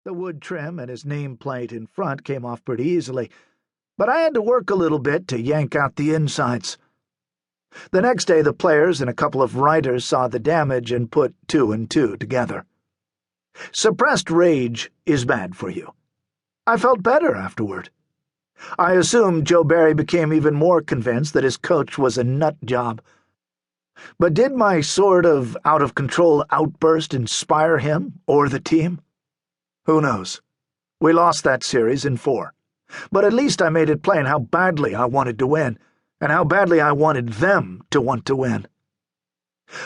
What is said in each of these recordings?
The wood trim and his nameplate in front came off pretty easily, but I had to work a little bit to yank out the insides. The next day, the players and a couple of writers saw the damage and put 2 and 2 together. Suppressed rage is bad for you. I felt better afterward. I assume Joe Barry became even more convinced that his coach was a nut job. But did my sort of out-of-control outburst inspire him or the team? Who knows? We lost that series in 4. But at least I made it plain how badly I wanted to win, and how badly I wanted them to want to win.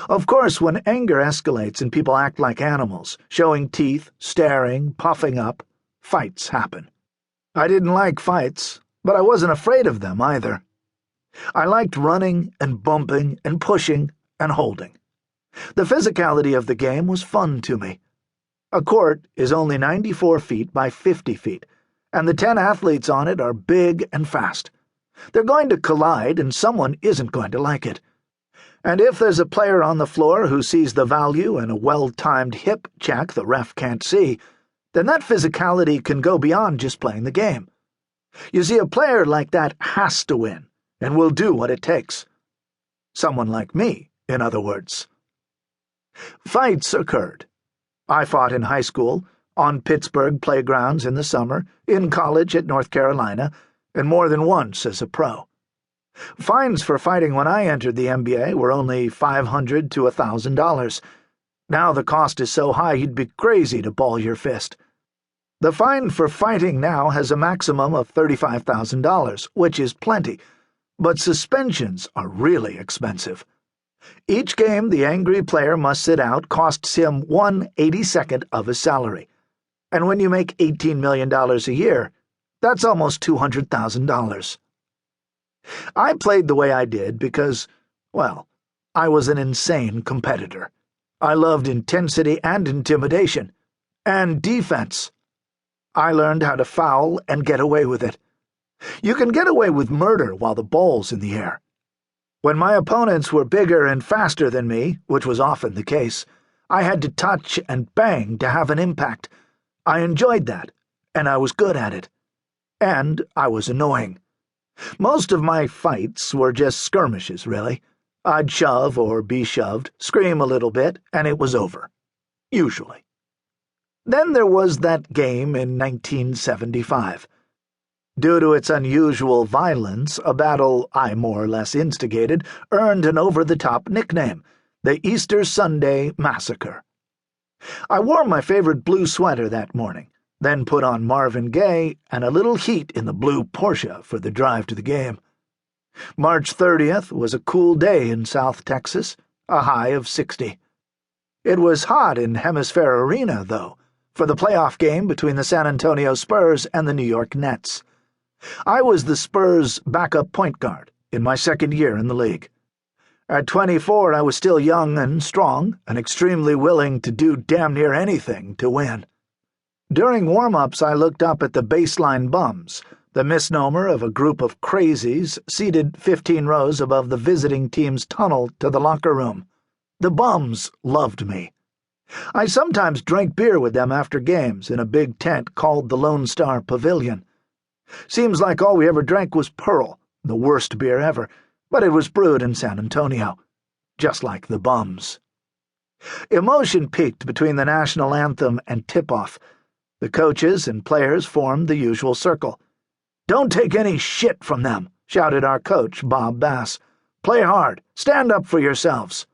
Of course, when anger escalates and people act like animals, showing teeth, staring, puffing up, fights happen. I didn't like fights, but I wasn't afraid of them either. I liked running and bumping and pushing and holding. The physicality of the game was fun to me. A court is only 94 feet by 50 feet, and the 10 athletes on it are big and fast. They're going to collide, and someone isn't going to like it. And if there's a player on the floor who sees the value in a well-timed hip check the ref can't see, then that physicality can go beyond just playing the game. You see, a player like that has to win, and will do what it takes. Someone like me, in other words. Fights occurred. I fought in high school, on Pittsburgh playgrounds in the summer, in college at North Carolina, and more than once as a pro. Fines for fighting when I entered the NBA were only $500 to $1,000. Now the cost is so high you'd be crazy to ball your fist. The fine for fighting now has a maximum of $35,000, which is plenty, but suspensions are really expensive. Each game the angry player must sit out costs him 1/82nd of his salary, and when you make $18 million a year, that's almost $200,000. I played the way I did because, well, I was an insane competitor. I loved intensity and intimidation, and defense. I learned how to foul and get away with it. You can get away with murder while the ball's in the air. When my opponents were bigger and faster than me, which was often the case, I had to touch and bang to have an impact. I enjoyed that, and I was good at it. And I was annoying. Most of my fights were just skirmishes, really. I'd shove or be shoved, scream a little bit, and it was over. Usually. Then there was that game in 1975. Due to its unusual violence, a battle I more or less instigated earned an over-the-top nickname, the Easter Sunday Massacre. I wore my favorite blue sweater that morning, then put on Marvin Gaye and a little heat in the blue Porsche for the drive to the game. March 30th was a cool day in South Texas, a high of 60. It was hot in Hemisphere Arena, though, for the playoff game between the San Antonio Spurs and the New York Nets. I was the Spurs' backup point guard in my second year in the league. At 24, I was still young and strong and extremely willing to do damn near anything to win. During warm-ups, I looked up at the baseline bums, the misnomer of a group of crazies seated 15 rows above the visiting team's tunnel to the locker room. The bums loved me. I sometimes drank beer with them after games in a big tent called the Lone Star Pavilion. Seems like all we ever drank was Pearl, the worst beer ever, but it was brewed in San Antonio, just like the bums. Emotion peaked between the national anthem and tip-off. The coaches and players formed the usual circle. "Don't take any shit from them," shouted our coach, Bob Bass. "Play hard. Stand up for yourselves."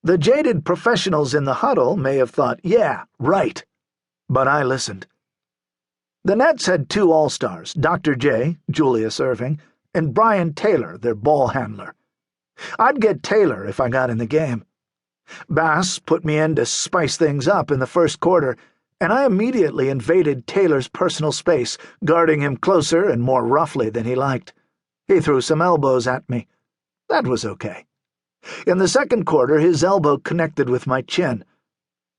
The jaded professionals in the huddle may have thought, "Yeah, right," but I listened. The Nets had 2 All-Stars, Dr. J, Julius Erving, and Brian Taylor, their ball handler. I'd get Taylor if I got in the game. Bass put me in to spice things up in the first quarter, and I immediately invaded Taylor's personal space, guarding him closer and more roughly than he liked. He threw some elbows at me. That was okay. In the second quarter, his elbow connected with my chin.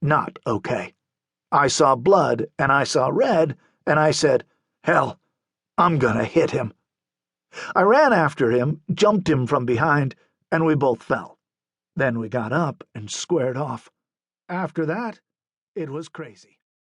Not okay. I saw blood, and I saw red, and I said, "Hell, I'm gonna hit him." I ran after him, jumped him from behind, and we both fell. Then we got up and squared off. After that, it was crazy.